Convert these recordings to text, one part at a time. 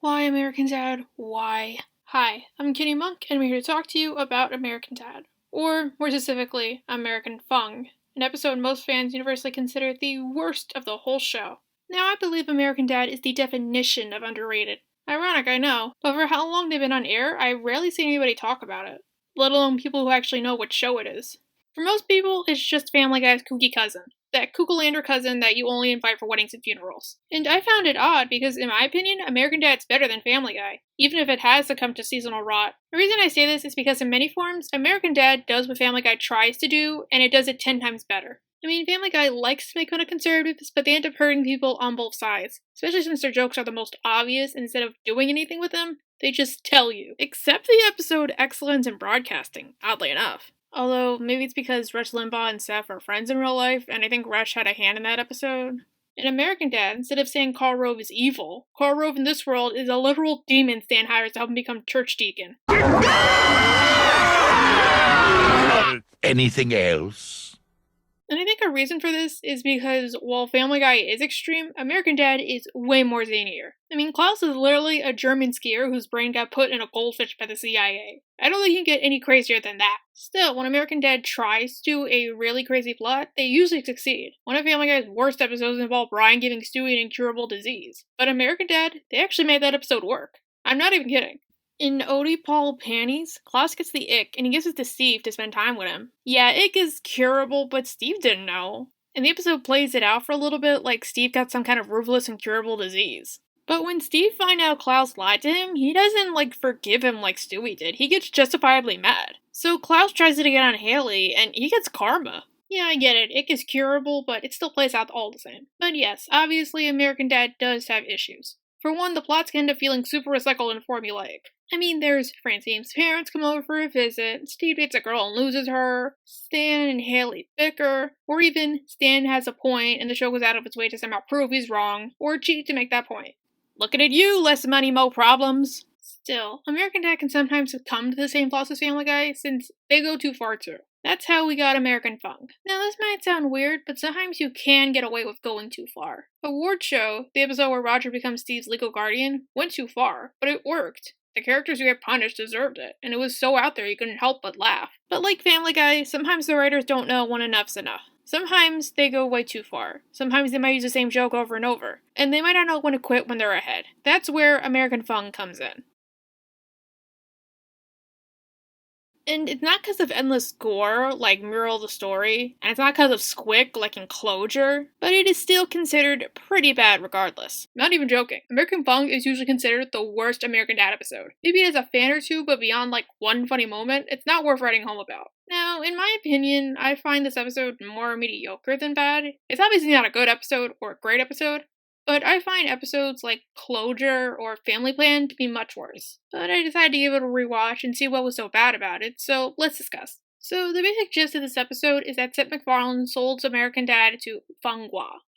Why American Dad? Why? Hi, I'm Kitty Monk, and I'm here to talk to you about American Dad. Or, more specifically, American Fung, an episode most fans universally consider the worst of the whole show. Now, I believe American Dad is the definition of underrated. Ironic, I know, but for how long they've been on air, I rarely see anybody talk about it, let alone people who actually know what show it is. For most people, it's just Family Guy's kooky cousin. That kookalander cousin that you only invite for weddings and funerals. And I found it odd because, in my opinion, American Dad's better than Family Guy, even if it has succumbed to seasonal rot. The reason I say this is because in many forms, American Dad does what Family Guy tries to do, and it does it 10 times better. I mean, Family Guy likes to make fun of conservatives, but they end up hurting people on both sides, especially since their jokes are the most obvious, and instead of doing anything with them, they just tell you. Except the episode Excellence in Broadcasting, oddly enough. Although, maybe it's because Rush Limbaugh and Seth are friends in real life, and I think Rush had a hand in that episode. In American Dad, instead of saying Karl Rove is evil, Karl Rove in this world is a literal demon Stan hires to help him become church deacon. Anything else? And I think a reason for this is because while Family Guy is extreme, American Dad is way more zanier. I mean, Klaus is literally a German skier whose brain got put in a goldfish by the CIA. I don't think you can get any crazier than that. Still, when American Dad tries to do a really crazy plot, they usually succeed. One of Family Guy's worst episodes involved Brian giving Stewie an incurable disease. But American Dad, they actually made that episode work. I'm not even kidding. In Odie Paul Panties, Klaus gets the ick, and he gives it to Steve to spend time with him. Yeah, ick is curable, but Steve didn't know. And the episode plays it out for a little bit like Steve got some kind of ruthless incurable disease. But when Steve finds out Klaus lied to him, he doesn't, forgive him like Stewie did. He gets justifiably mad. So Klaus tries to get on Haley, and he gets karma. Yeah, I get it. Ick is curable, but it still plays out all the same. But yes, obviously American Dad does have issues. For one, the plots can end up feeling super recycled and formulaic. I mean, there's Francine's parents come over for a visit, Steve dates a girl and loses her, Stan and Haley bicker, or even Stan has a point and the show goes out of its way to somehow prove he's wrong, or cheat to make that point. Looking at you, less money, mo problems. Still, American Dad can sometimes come to the same flaws as Family Guy, since they go too far too. That's how we got American Fung. Now this might sound weird, but sometimes you can get away with going too far. Award Show, the episode where Roger becomes Steve's legal guardian, went too far, but it worked. The characters who get punished deserved it, and it was so out there you couldn't help but laugh. But like Family Guy, sometimes the writers don't know when enough's enough. Sometimes they go way too far. Sometimes they might use the same joke over and over, and they might not know when to quit when they're ahead. That's where American Fung comes in. And it's not because of endless gore, like Mural the Story, and it's not because of squick, like in Closure, but it is still considered pretty bad regardless. Not even joking. American Fung is usually considered the worst American Dad episode. Maybe it has a fan or two, but beyond one funny moment, it's not worth writing home about. Now, in my opinion, I find this episode more mediocre than bad. It's obviously not a good episode or a great episode, but I find episodes like Closure or Family Plan to be much worse. But I decided to give it a rewatch and see what was so bad about it, so let's discuss. So the basic gist of this episode is that Seth MacFarlane sold American Dad to Fung,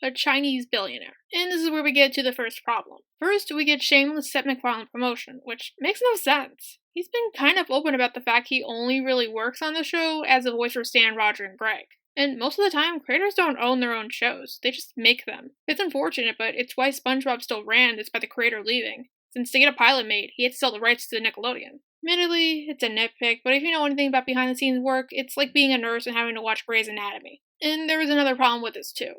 a Chinese billionaire. And this is where we get to the first problem. First, we get Shameless Seth MacFarlane promotion, which makes no sense. He's been kind of open about the fact he only really works on the show as a voice for Stan, Roger, and Greg. And most of the time, creators don't own their own shows, they just make them. It's unfortunate, but it's why SpongeBob still ran despite the creator leaving. Since to get a pilot made, he had to sell the rights to Nickelodeon. Admittedly, it's a nitpick, but if you know anything about behind the scenes work, it's like being a nurse and having to watch Grey's Anatomy. And there was another problem with this too.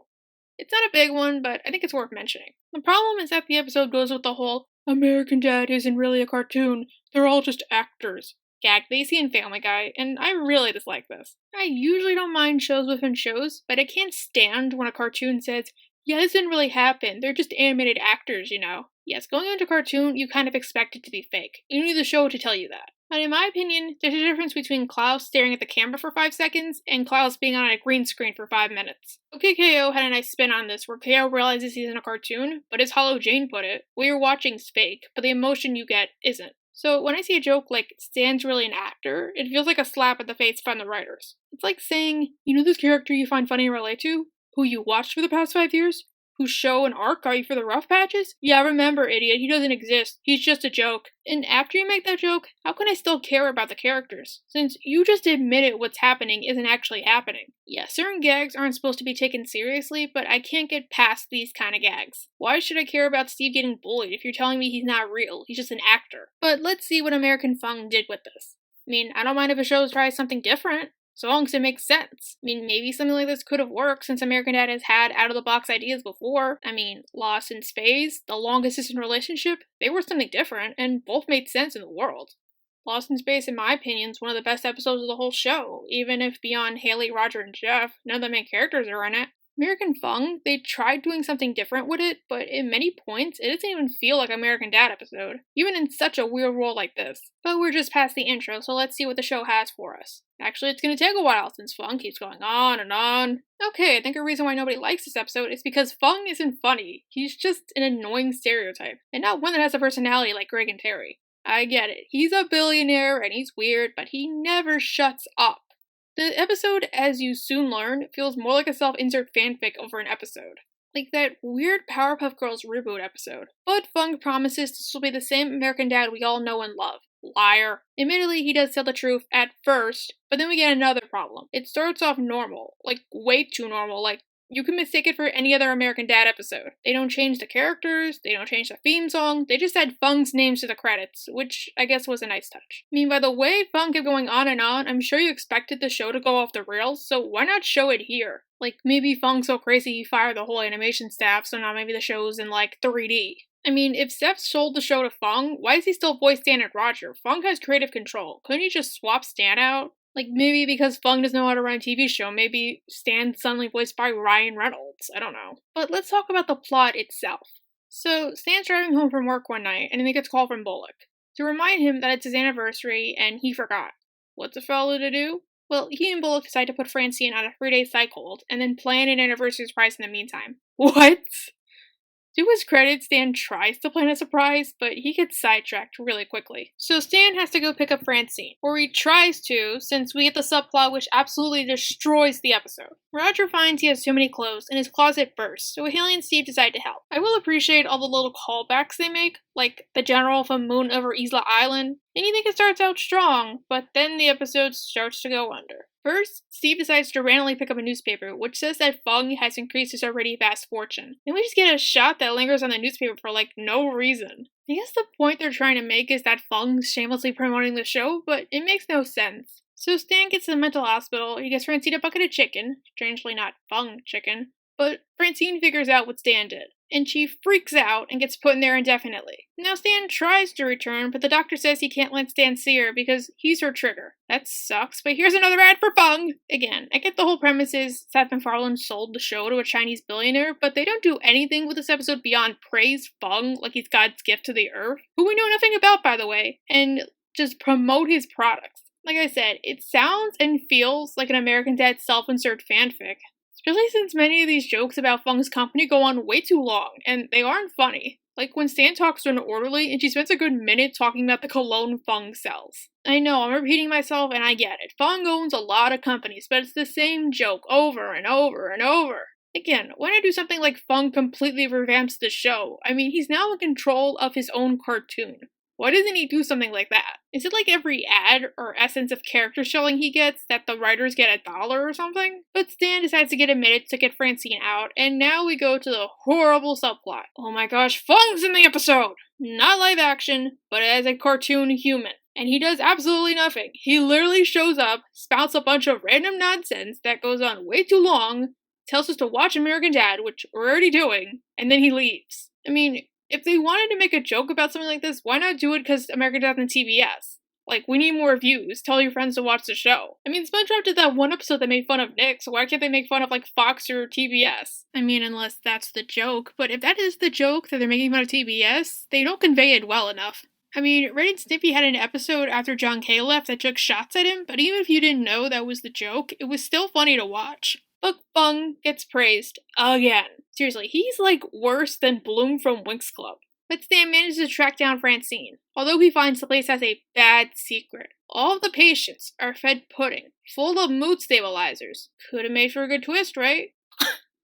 It's not a big one, but I think it's worth mentioning. The problem is that the episode goes with the whole, American Dad isn't really a cartoon, they're all just actors gag they see in Family Guy, and I really dislike this. I usually don't mind shows within shows, but I can't stand when a cartoon says, yeah, this didn't really happen, they're just animated actors, you know. Yes, going into a cartoon, you kind of expect it to be fake. You need the show to tell you that. But in my opinion, there's a difference between Klaus staring at the camera for 5 seconds and Klaus being on a green screen for 5 minutes. OK KO had a nice spin on this where KO realizes he's in a cartoon, but as Hollow Jane put it, what you're watching's fake, but the emotion you get isn't. So when I see a joke like, Stan's really an actor, it feels like a slap at the face from the writers. It's like saying, you know this character you find funny and relate to? Who you watched for the past 5 years? whose show and arc got you for the rough patches? Yeah, remember, idiot, he doesn't exist. He's just a joke. And after you make that joke, how can I still care about the characters? Since you just admitted what's happening isn't actually happening. Yeah, certain gags aren't supposed to be taken seriously, but I can't get past these kind of gags. Why should I care about Steve getting bullied if you're telling me he's not real? He's just an actor. But let's see what American Fung did with this. I mean, I don't mind if a show tries something different, so long as it makes sense. I mean, maybe something like this could have worked since American Dad has had out-of-the-box ideas before. I mean, Lost in Space, The Longest Distance Relationship, they were something different, and both made sense in the world. Lost in Space, in my opinion, is one of the best episodes of the whole show, even if beyond Haley, Roger, and Jeff, none of the main characters are in it. American Fung, they tried doing something different with it, but in many points, it doesn't even feel like an American Dad episode, even in such a weird role like this. But we're just past the intro, so let's see what the show has for us. Actually, it's gonna take a while since Fung keeps going on and on. Okay, I think a reason why nobody likes this episode is because Fung isn't funny. He's just an annoying stereotype, and not one that has a personality like Greg and Terry. I get it, he's a billionaire and he's weird, but he never shuts up. The episode, as you soon learn, feels more like a self-insert fanfic over an episode. Like that weird Powerpuff Girls reboot episode. But Fung promises this will be the same American Dad we all know and love. Liar. Admittedly, he does tell the truth at first, but then we get another problem. It starts off normal. Like, way too normal. Like, you can mistake it for any other American Dad episode. They don't change the characters, they don't change the theme song, they just add Fung's names to the credits, which I guess was a nice touch. I mean, by the way Fung kept going on and on, I'm sure you expected the show to go off the rails, so why not show it here? Like, maybe Fung's so crazy he fired the whole animation staff, so now maybe the show's in, like, 3D. I mean, if Seth sold the show to Fung, why does he still voice Stan and Roger? Fung has creative control. Couldn't he just swap Stan out? Like, maybe because Fung doesn't know how to run a TV show, maybe Stan's suddenly voiced by Ryan Reynolds. I don't know. But let's talk about the plot itself. So, Stan's driving home from work one night, and he gets a call from Bullock to remind him that it's his anniversary, and he forgot. What's a fellow to do? Well, he and Bullock decide to put Francine on a 3-day psych hold, and then plan an anniversary surprise in the meantime. What? To his credit, Stan tries to plan a surprise, but he gets sidetracked really quickly. So Stan has to go pick up Francine, or he tries to, since we get the subplot which absolutely destroys the episode. Roger finds he has too many clothes, and his closet bursts, so Haley and Steve decide to help. I will appreciate all the little callbacks they make, like the general from Moon over Isla Island, and you think it starts out strong, but then the episode starts to go under. First, Steve decides to randomly pick up a newspaper, which says that Fung has increased his already vast fortune. And we just get a shot that lingers on the newspaper for like no reason. I guess the point they're trying to make is that Fung's shamelessly promoting the show, but it makes no sense. So Stan gets to the mental hospital, he gets Francine a bucket of chicken, strangely not Fung chicken, but Francine figures out what Stan did. And she freaks out and gets put in there indefinitely. Now Stan tries to return, but the doctor says he can't let Stan see her because he's her trigger. That sucks, but here's another ad for Fung! Again, I get the whole premise is Seth MacFarlane sold the show to a Chinese billionaire, but they don't do anything with this episode beyond praise Fung like he's God's gift to the earth, who we know nothing about by the way, and just promote his products. Like I said, it sounds and feels like an American Dad self-insert fanfic. Especially since many of these jokes about Fung's company go on way too long, and they aren't funny. Like when Stan talks to an orderly and she spends a good minute talking about the cologne Fung sells. I know, I'm repeating myself and I get it. Fung owns a lot of companies, but it's the same joke over and over and over. Again, when I do something like Fung completely revamps the show, I mean he's now in control of his own cartoon. Why doesn't he do something like that? Is it like every ad or essence of character showing he gets that the writers get $1 or something? But Stan decides to get a minute to get Francine out, and now we go to the horrible subplot. Oh my gosh, Fung's in the episode! Not live action, but as a cartoon human. And he does absolutely nothing. He literally shows up, spouts a bunch of random nonsense that goes on way too long, tells us to watch American Dad, which we're already doing, and then he leaves. I mean, if they wanted to make a joke about something like this, why not do it because American Dad's on TBS? Like, we need more views. Tell your friends to watch the show. I mean, SpongeBob did that one episode that made fun of Nick, so why can't they make fun of, like, Fox or TBS? I mean, unless that's the joke. But if that is the joke, that they're making fun of TBS, they don't convey it well enough. I mean, Ren and Stimpy had an episode after John Kay left that took shots at him, but even if you didn't know that was the joke, it was still funny to watch. But Fung gets praised again. Seriously, he's like worse than Bloom from Winx Club. But Stan manages to track down Francine, although he finds the place has a bad secret. All of the patients are fed pudding, full of mood stabilizers. Could have made for a good twist, right?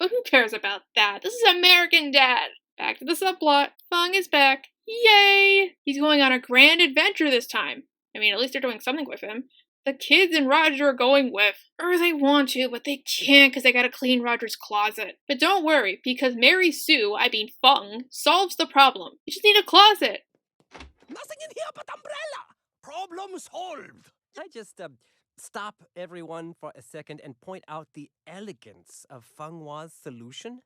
But who cares about that? This is American Dad! Back to the subplot. Fung is back. Yay! He's going on a grand adventure this time. I mean, at least they're doing something with him. The kids and Roger are going with. Or they want to, but they can't because they gotta clean Roger's closet. But don't worry, because Mary Sue, Fung, solves the problem. You just need a closet. Nothing in here but umbrella! Problem solved! I just, stop everyone for a second and point out the elegance of Fung Hua's solution?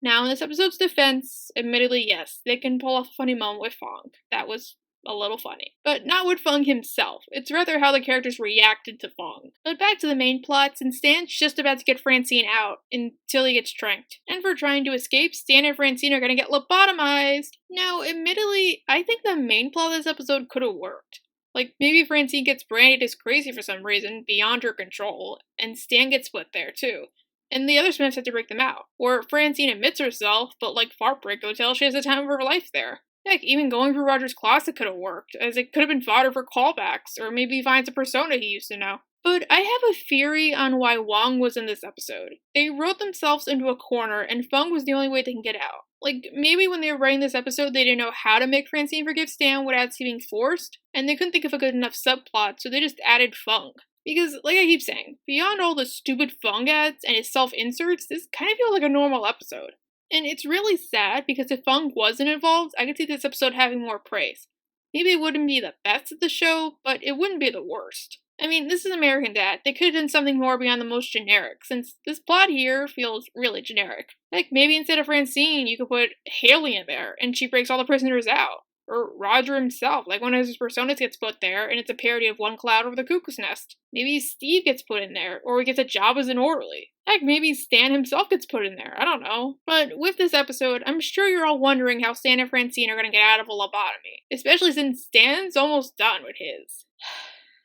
Now, in this episode's defense, admittedly, yes, they can pull off a funny moment with Fung. That was a little funny. But not with Fung himself. It's rather how the characters reacted to Fung. But back to the main plot, since Stan's just about to get Francine out until he gets tranked. And for trying to escape, Stan and Francine are gonna get lobotomized. Now, admittedly, I think the main plot of this episode could have worked. Like, maybe Francine gets branded as crazy for some reason, beyond her control, and Stan gets split there too. And the other Smiths have to break them out. Or Francine admits herself, but like Fart Break Hotel, she has the time of her life there. Heck, even going through Roger's closet could have worked, as it could have been fodder for callbacks, or maybe he finds a persona he used to know. But I have a theory on why Wong was in this episode. They wrote themselves into a corner, and Fung was the only way they can get out. Like, maybe when they were writing this episode, they didn't know how to make Francine forgive Stan without seeming forced, and they couldn't think of a good enough subplot, so they just added Fung. Because, like I keep saying, beyond all the stupid Fung ads and his self-inserts, this kind of feels like a normal episode. And it's really sad, because if Fung wasn't involved, I could see this episode having more praise. Maybe it wouldn't be the best of the show, but it wouldn't be the worst. I mean, this is American Dad. They could have done something more beyond the most generic, since this plot here feels really generic. Like, maybe instead of Francine, you could put Haley in there, and she breaks all the prisoners out. Or Roger himself, like one of his personas gets put there, and it's a parody of One Cloud Over the Cuckoo's Nest. Maybe Steve gets put in there, or he gets a job as an orderly. Heck, maybe Stan himself gets put in there, I don't know. But with this episode, I'm sure you're all wondering how Stan and Francine are gonna get out of a lobotomy. Especially since Stan's almost done with his.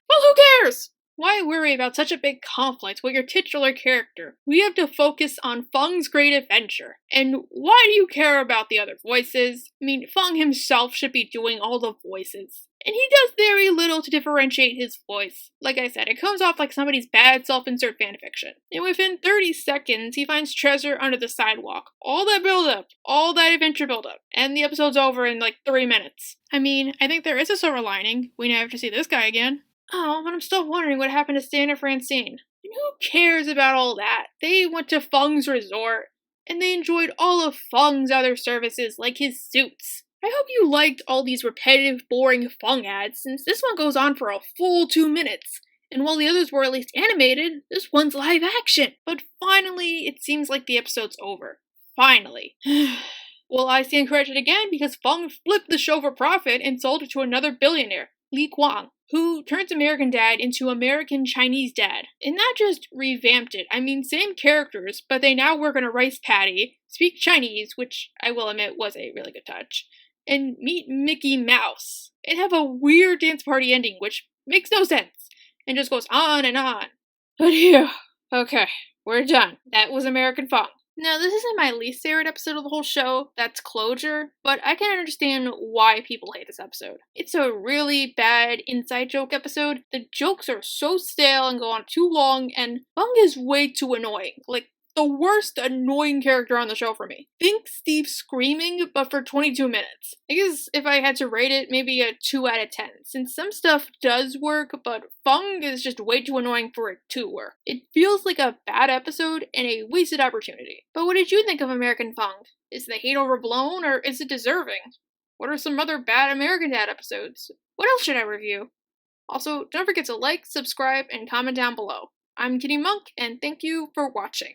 Well, who cares? Why worry about such a big conflict with your titular character? We have to focus on Fung's great adventure. And why do you care about the other voices? I mean, Fung himself should be doing all the voices. And he does very little to differentiate his voice. Like I said, it comes off like somebody's bad self-insert fanfiction. And within 30 seconds, he finds treasure under the sidewalk. All that build-up, all that adventure build-up. And the episode's over in like 3 minutes. I mean, I think there is a silver lining. We never have to see this guy again. Oh, but I'm still wondering what happened to Stan and Francine. And who cares about all that? They went to Fung's resort, and they enjoyed all of Fung's other services, like his suits. I hope you liked all these repetitive, boring Fung ads, since this one goes on for a full 2 minutes. And while the others were at least animated, this one's live action. But finally, it seems like the episode's over. Finally. Well, I stand corrected again because Fung flipped the show for profit and sold it to another billionaire, Li Kuang, who turns American Dad into American Chinese Dad. And not just revamped it, I mean same characters, but they now work on a rice paddy, speak Chinese, which I will admit was a really good touch, and meet Mickey Mouse, and have a weird dance party ending, which makes no sense, and just goes on and on. But yeah, okay, we're done. That was American Fung. Now, this isn't my least favorite episode of the whole show, that's closure, but I can understand why people hate this episode. It's a really bad inside joke episode. The jokes are so stale and go on too long, and Fung is way too annoying. Like, the worst annoying character on the show for me. Think Steve Screaming, but for 22 minutes. I guess if I had to rate it, maybe a 2 out of 10, since some stuff does work, but Fung is just way too annoying for it to work. It feels like a bad episode and a wasted opportunity. But what did you think of American Fung? Is the hate overblown, or is it deserving? What are some other bad American Dad episodes? What else should I review? Also, don't forget to like, subscribe, and comment down below. I'm Kitty Monk, and thank you for watching.